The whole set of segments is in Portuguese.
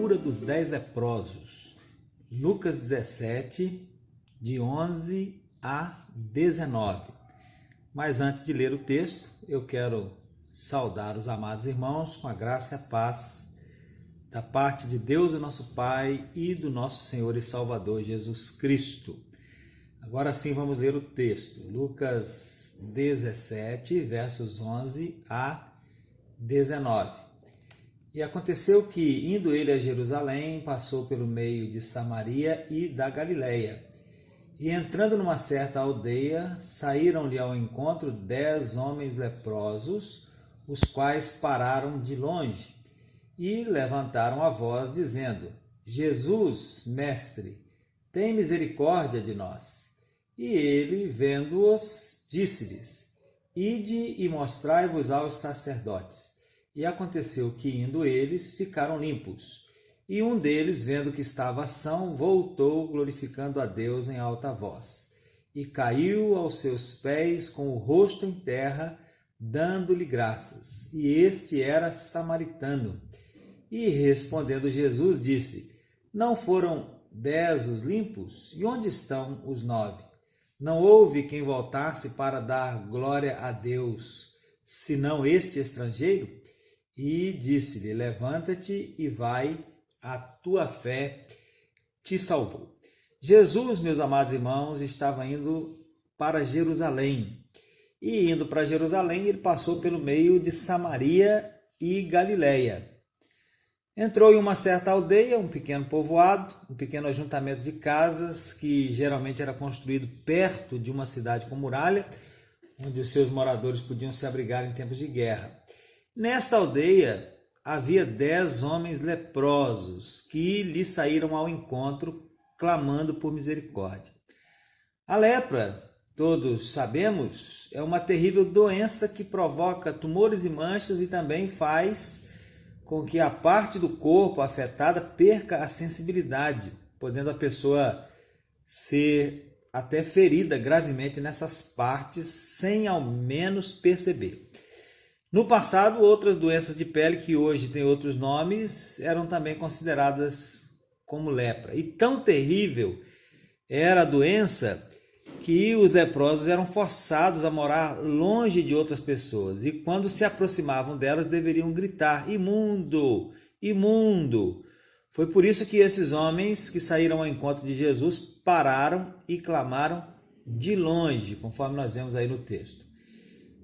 cura dos 10 leprosos. Lucas 17, de 11 a 19. Mas antes de ler o texto, eu quero saudar os amados irmãos com a graça e a paz da parte de Deus, o nosso Pai, e do nosso Senhor e Salvador Jesus Cristo. Agora sim vamos ler o texto. Lucas 17, versos 11 a 19. E aconteceu que, indo ele a Jerusalém, passou pelo meio de Samaria e da Galileia. E entrando numa certa aldeia, saíram-lhe ao encontro 10 homens leprosos, os quais pararam de longe e levantaram a voz, dizendo: Jesus, mestre, tem misericórdia de nós. E ele, vendo-os, disse-lhes: Ide e mostrai-vos aos sacerdotes. E aconteceu que, indo eles, ficaram limpos. E um deles, vendo que estava são, voltou, glorificando a Deus em alta voz. E caiu aos seus pés com o rosto em terra, dando-lhe graças. E este era samaritano. E respondendo Jesus, disse: Não foram 10 os limpos? E onde estão os 9? Não houve quem voltasse para dar glória a Deus, senão este estrangeiro? E disse-lhe: Levanta-te e vai, a tua fé te salvou. Jesus, meus amados irmãos, estava indo para Jerusalém. E indo para Jerusalém, ele passou pelo meio de Samaria e Galileia. Entrou em uma certa aldeia, um pequeno povoado, um pequeno ajuntamento de casas que geralmente era construído perto de uma cidade com muralha, onde os seus moradores podiam se abrigar em tempos de guerra. Nesta aldeia havia 10 homens leprosos que lhe saíram ao encontro, clamando por misericórdia. A lepra, todos sabemos, é uma terrível doença que provoca tumores e manchas e também faz com que a parte do corpo afetada perca a sensibilidade, podendo a pessoa ser até ferida gravemente nessas partes sem ao menos perceber. No passado, outras doenças de pele, que hoje têm outros nomes, eram também consideradas como lepra. E tão terrível era a doença que os leprosos eram forçados a morar longe de outras pessoas. E quando se aproximavam delas, deveriam gritar: imundo, imundo. Foi por isso que esses homens que saíram ao encontro de Jesus pararam e clamaram de longe, conforme nós vemos aí no texto.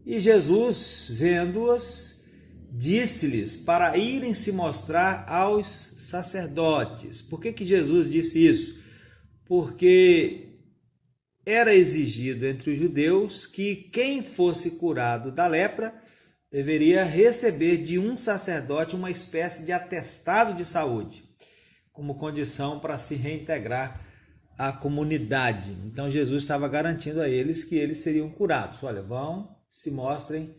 E Jesus, vendo-os, disse-lhes para irem se mostrar aos sacerdotes. Por que Jesus disse isso? Porque era exigido entre os judeus que quem fosse curado da lepra deveria receber de um sacerdote uma espécie de atestado de saúde, como condição para se reintegrar à comunidade. Então Jesus estava garantindo a eles que eles seriam curados. Olha, vão, se mostrem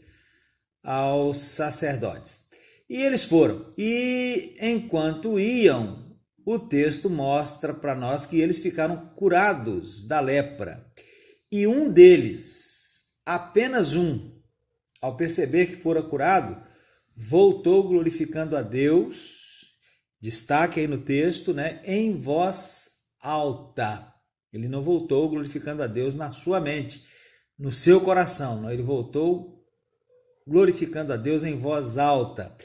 aos sacerdotes. E eles foram. E enquanto iam, o texto mostra para nós que eles ficaram curados da lepra. E um deles, apenas um, ao perceber que fora curado, voltou glorificando a Deus, destaque aí no texto, em voz alta. Ele não voltou glorificando a Deus na sua mente, no seu coração, não. Ele voltou glorificando a Deus em voz alta.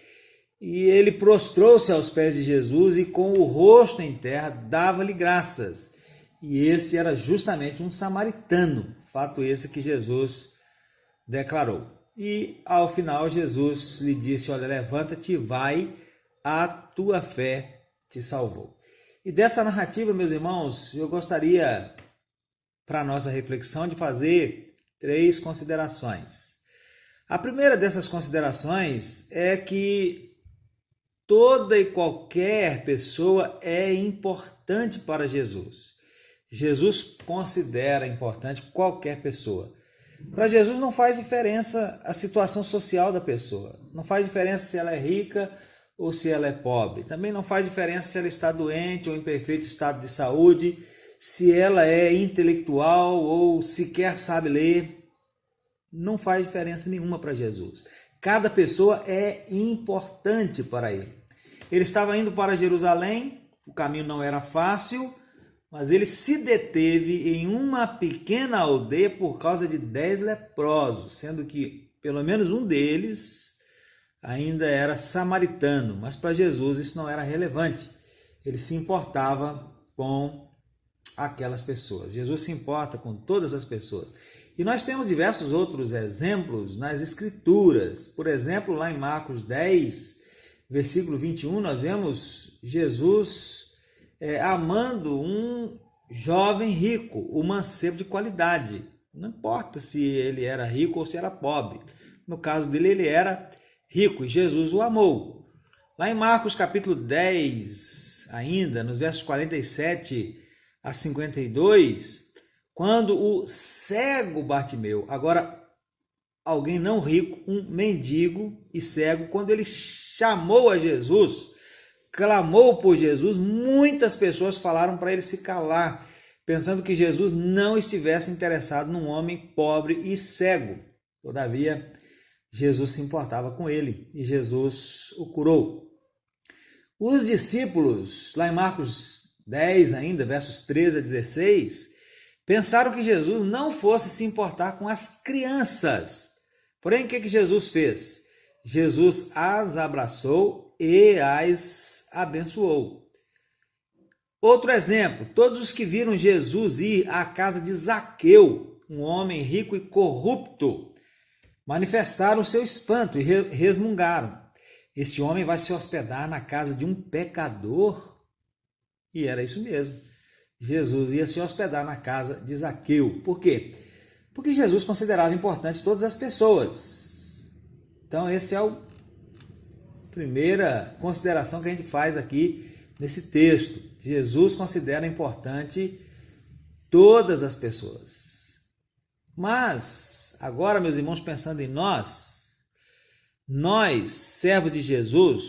E ele prostrou-se aos pés de Jesus e com o rosto em terra dava-lhe graças. E este era justamente um samaritano, fato esse que Jesus declarou. E ao final Jesus lhe disse: olha, levanta-te e vai, a tua fé te salvou. E dessa narrativa, meus irmãos, eu gostaria, para a nossa reflexão, de fazer 3 considerações. A primeira dessas considerações é que toda e qualquer pessoa é importante para Jesus. Jesus considera importante qualquer pessoa. Para Jesus não faz diferença a situação social da pessoa. Não faz diferença se ela é rica ou se ela é pobre. Também não faz diferença se ela está doente ou em perfeito estado de saúde, se ela é intelectual ou sequer sabe ler. Não faz diferença nenhuma para Jesus. Cada pessoa é importante para ele. Ele estava indo para Jerusalém, o caminho não era fácil, mas ele se deteve em uma pequena aldeia por causa de 10 leprosos, sendo que pelo menos um deles ainda era samaritano, mas para Jesus isso não era relevante. Ele se importava com aquelas pessoas. Jesus se importa com todas as pessoas. E nós temos diversos outros exemplos nas Escrituras. Por exemplo, lá em Marcos 10, versículo 21, nós vemos Jesus amando um jovem rico, um mancebo de qualidade. Não importa se ele era rico ou se era pobre. No caso dele, ele era rico e Jesus o amou. Lá em Marcos capítulo 10, ainda, nos versos 47 a 52, quando o cego Bartimeu, agora alguém não rico, um mendigo e cego, quando ele chamou a Jesus, clamou por Jesus, muitas pessoas falaram para ele se calar, pensando que Jesus não estivesse interessado num homem pobre e cego. Todavia, Jesus se importava com ele e Jesus o curou. Os discípulos, lá em Marcos 10 ainda, versos 13 a 16, pensaram que Jesus não fosse se importar com as crianças. Porém, o que Jesus fez? Jesus as abraçou e as abençoou. Outro exemplo, todos os que viram Jesus ir à casa de Zaqueu, um homem rico e corrupto, manifestaram seu espanto e resmungaram. Este homem vai se hospedar na casa de um pecador? E era isso mesmo. Jesus ia se hospedar na casa de Zaqueu. Por quê? Porque Jesus considerava importante todas as pessoas. Então, essa é a primeira consideração que a gente faz aqui nesse texto. Jesus considera importante todas as pessoas. Mas, agora, meus irmãos, pensando em nós, servos de Jesus,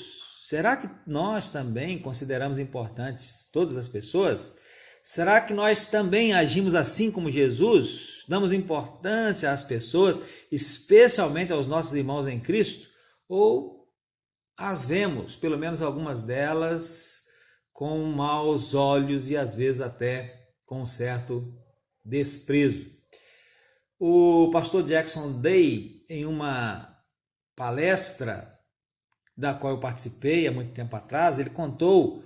será que nós também consideramos importantes todas as pessoas? Será que nós também agimos assim como Jesus? Damos importância às pessoas, especialmente aos nossos irmãos em Cristo? Ou as vemos, pelo menos algumas delas, com maus olhos e às vezes até com um certo desprezo? O pastor Jackson Day, em uma palestra da qual eu participei há muito tempo atrás, ele contou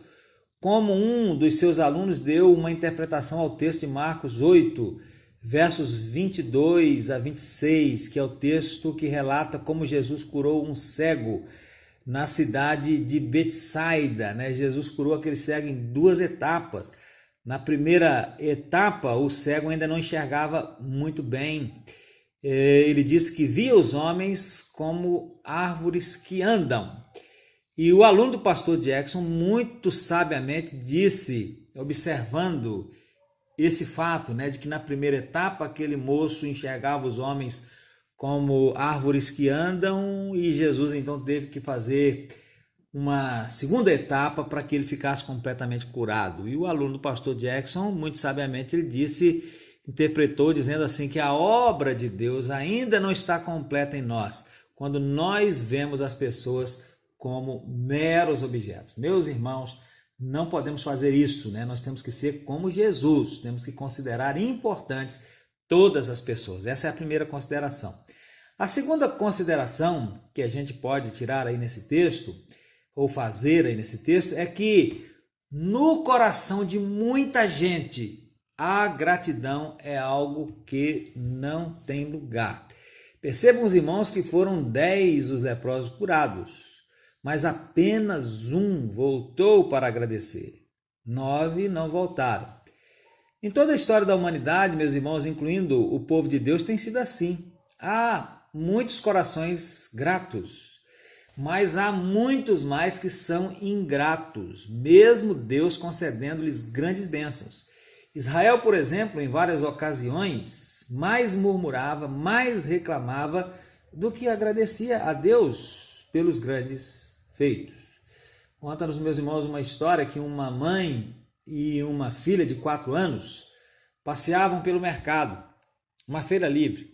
como um dos seus alunos deu uma interpretação ao texto de Marcos 8, versos 22 a 26, que é o texto que relata como Jesus curou um cego na cidade de Betsaida, né? Jesus curou aquele cego em 2 etapas. Na primeira etapa, o cego ainda não enxergava muito bem. Ele disse que via os homens como árvores que andam. E o aluno do pastor Jackson, muito sabiamente, disse, observando esse fato, né, de que na primeira etapa aquele moço enxergava os homens como árvores que andam, e Jesus então teve que fazer uma segunda etapa para que ele ficasse completamente curado. E o aluno do pastor Jackson, muito sabiamente, ele interpretou dizendo assim que a obra de Deus ainda não está completa em nós, quando nós vemos as pessoas como meros objetos. Meus irmãos, não podemos fazer isso, né? Nós temos que ser como Jesus, temos que considerar importantes todas as pessoas. Essa é a primeira consideração. A segunda consideração que a gente pode tirar aí nesse texto, ou fazer aí nesse texto, é que no coração de muita gente, a gratidão é algo que não tem lugar. Percebam os irmãos que foram 10 os leprosos curados, mas apenas um voltou para agradecer. 9 não voltaram. Em toda a história da humanidade, meus irmãos, incluindo o povo de Deus, tem sido assim. Há muitos corações gratos, mas há muitos mais que são ingratos, mesmo Deus concedendo-lhes grandes bênçãos. Israel, por exemplo, em várias ocasiões, mais murmurava, mais reclamava do que agradecia a Deus pelos grandes feitos. Conta-nos, meus irmãos, uma história que uma mãe e uma filha de 4 anos passeavam pelo mercado, uma feira livre,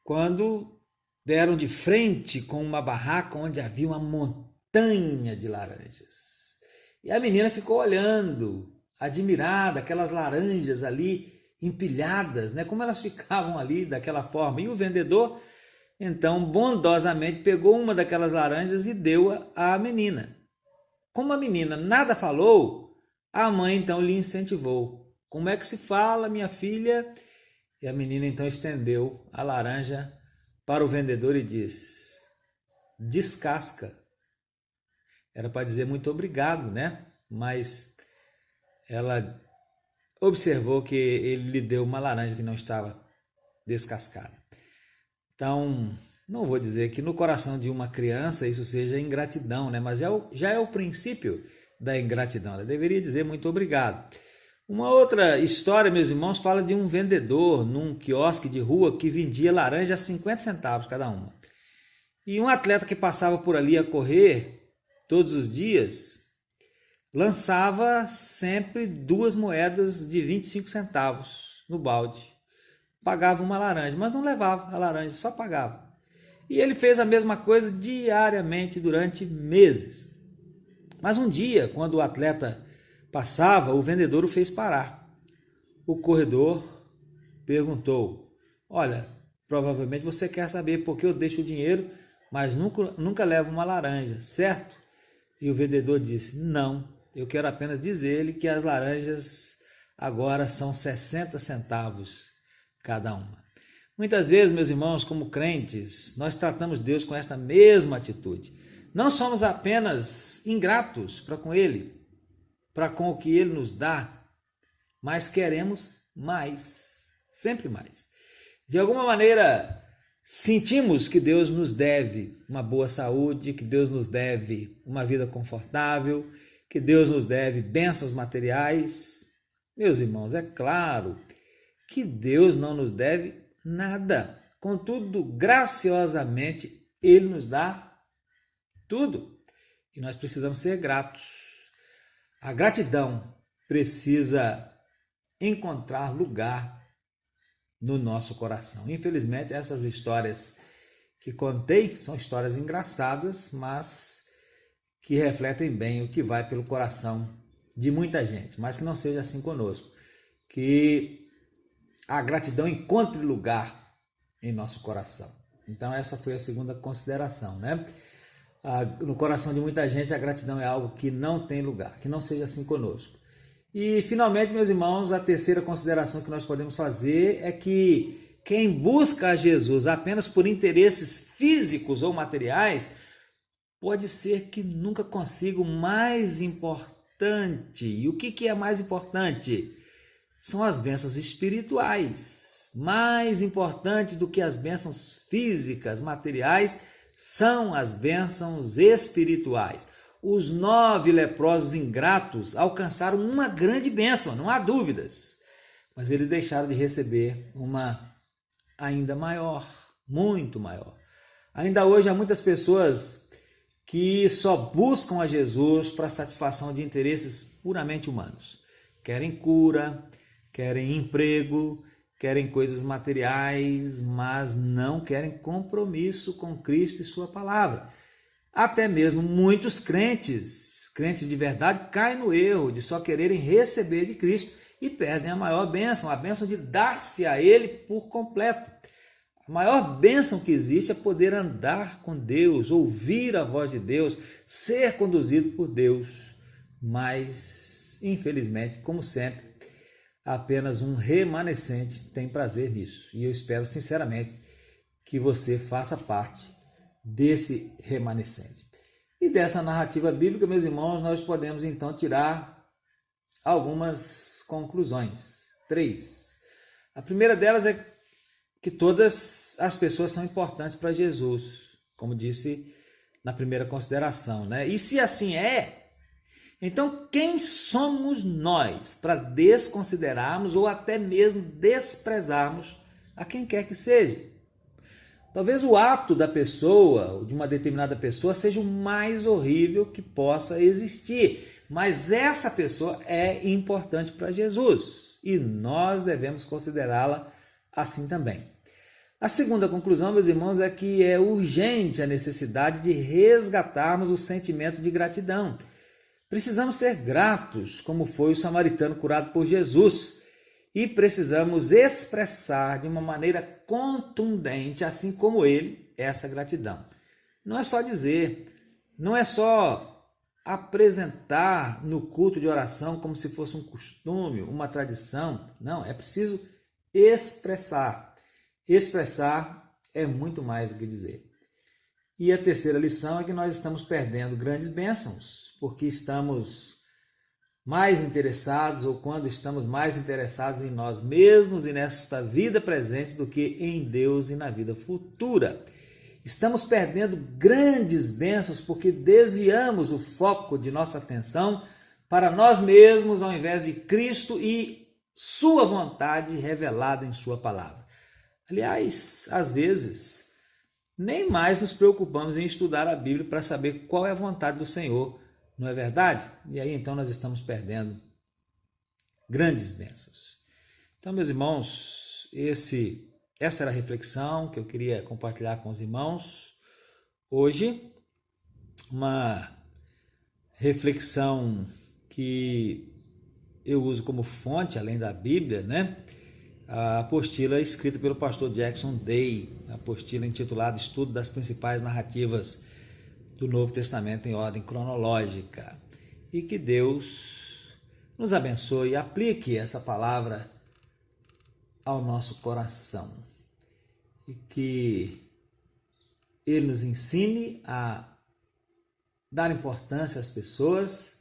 quando deram de frente com uma barraca onde havia uma montanha montanha de laranjas. E a menina ficou olhando, admirada, aquelas laranjas ali empilhadas, né? Como elas ficavam ali daquela forma. E o vendedor, então, bondosamente pegou uma daquelas laranjas e deu à menina. Como a menina nada falou, a mãe então lhe incentivou. Como é que se fala, minha filha? E a menina então estendeu a laranja para o vendedor e disse: descasca. Era para dizer muito obrigado, né? Mas ela observou que ele lhe deu uma laranja que não estava descascada. Então, não vou dizer que no coração de uma criança isso seja ingratidão, né? Mas já é o princípio da ingratidão. Ela deveria dizer muito obrigado. Uma outra história, meus irmãos, fala de um vendedor num quiosque de rua que vendia laranja a 50 centavos cada uma. E um atleta que passava por ali a correr todos os dias lançava sempre 2 moedas de 25 centavos no balde. Pagava uma laranja, mas não levava a laranja, só pagava. E ele fez a mesma coisa diariamente durante meses. Mas um dia, quando o atleta passava, o vendedor o fez parar. O corredor perguntou: olha, provavelmente você quer saber por que eu deixo o dinheiro, mas nunca levo uma laranja, certo? E o vendedor disse: não, eu quero apenas dizer-lhe que as laranjas agora são 60 centavos cada uma. Muitas vezes, meus irmãos, como crentes, nós tratamos Deus com esta mesma atitude. Não somos apenas ingratos para com Ele, para com o que Ele nos dá, mas queremos mais, sempre mais. De alguma maneira, sentimos que Deus nos deve uma boa saúde, que Deus nos deve uma vida confortável, que Deus nos deve bênçãos materiais. Meus irmãos, é claro que Deus não nos deve nada. Contudo, graciosamente, Ele nos dá tudo. E nós precisamos ser gratos. A gratidão precisa encontrar lugar no nosso coração. Infelizmente, essas histórias que contei são histórias engraçadas, mas que refletem bem o que vai pelo coração de muita gente, mas que não seja assim conosco. Que a gratidão encontre lugar em nosso coração. Então essa foi a segunda consideração, né? No coração de muita gente a gratidão é algo que não tem lugar, que não seja assim conosco. E finalmente, meus irmãos, a terceira consideração que nós podemos fazer é que quem busca a Jesus apenas por interesses físicos ou materiais pode ser que nunca consiga o mais importante. E o que é mais importante? São as bênçãos espirituais. Mais importantes do que as bênçãos físicas, materiais, são as bênçãos espirituais. Os 9 leprosos ingratos alcançaram uma grande bênção, não há dúvidas. Mas eles deixaram de receber uma ainda maior, muito maior. Ainda hoje há muitas pessoas que só buscam a Jesus para satisfação de interesses puramente humanos. Querem cura, querem emprego, querem coisas materiais, mas não querem compromisso com Cristo e sua palavra. Até mesmo muitos crentes de verdade, caem no erro de só quererem receber de Cristo e perdem a maior bênção, a bênção de dar-se a Ele por completo. A maior bênção que existe é poder andar com Deus, ouvir a voz de Deus, ser conduzido por Deus. Mas, infelizmente, como sempre, apenas um remanescente tem prazer nisso. E eu espero sinceramente que você faça parte desse remanescente. E dessa narrativa bíblica, meus irmãos, nós podemos então tirar algumas conclusões. 3. A primeira delas é que todas as pessoas são importantes para Jesus, como disse na primeira consideração, né? E se assim é, então quem somos nós para desconsiderarmos ou até mesmo desprezarmos a quem quer que seja? Talvez o ato da pessoa, de uma determinada pessoa, seja o mais horrível que possa existir, mas essa pessoa é importante para Jesus e nós devemos considerá-la assim também. A segunda conclusão, meus irmãos, é que é urgente a necessidade de resgatarmos o sentimento de gratidão. Precisamos ser gratos, como foi o samaritano curado por Jesus, e precisamos expressar de uma maneira contundente, assim como ele, essa gratidão. Não é só dizer, não é só apresentar no culto de oração como se fosse um costume, uma tradição. Não, é preciso expressar. Expressar é muito mais do que dizer. E a terceira lição é que nós estamos perdendo grandes bênçãos, porque estamos mais interessados, ou quando estamos mais interessados em nós mesmos e nesta vida presente do que em Deus e na vida futura. Estamos perdendo grandes bênçãos porque desviamos o foco de nossa atenção para nós mesmos ao invés de Cristo e sua vontade revelada em sua palavra. Aliás, às vezes, nem mais nos preocupamos em estudar a Bíblia para saber qual é a vontade do Senhor, não é verdade? E aí então nós estamos perdendo grandes bênçãos. Então, meus irmãos, essa era a reflexão que eu queria compartilhar com os irmãos hoje. Uma reflexão que eu uso como fonte, além da Bíblia, né? A apostila escrita pelo pastor Jackson Day, a apostila intitulada Estudo das Principais Narrativas do Novo Testamento em ordem cronológica. E que Deus nos abençoe e aplique essa palavra ao nosso coração. E que Ele nos ensine a dar importância às pessoas,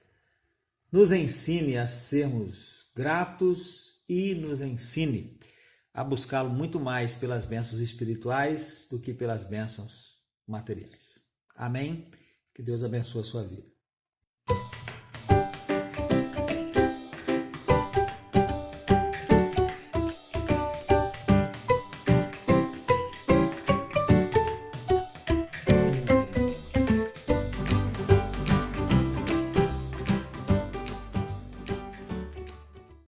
nos ensine a sermos gratos e nos ensine a buscá-lo muito mais pelas bênçãos espirituais do que pelas bênçãos materiais. Amém? Que Deus abençoe a sua vida.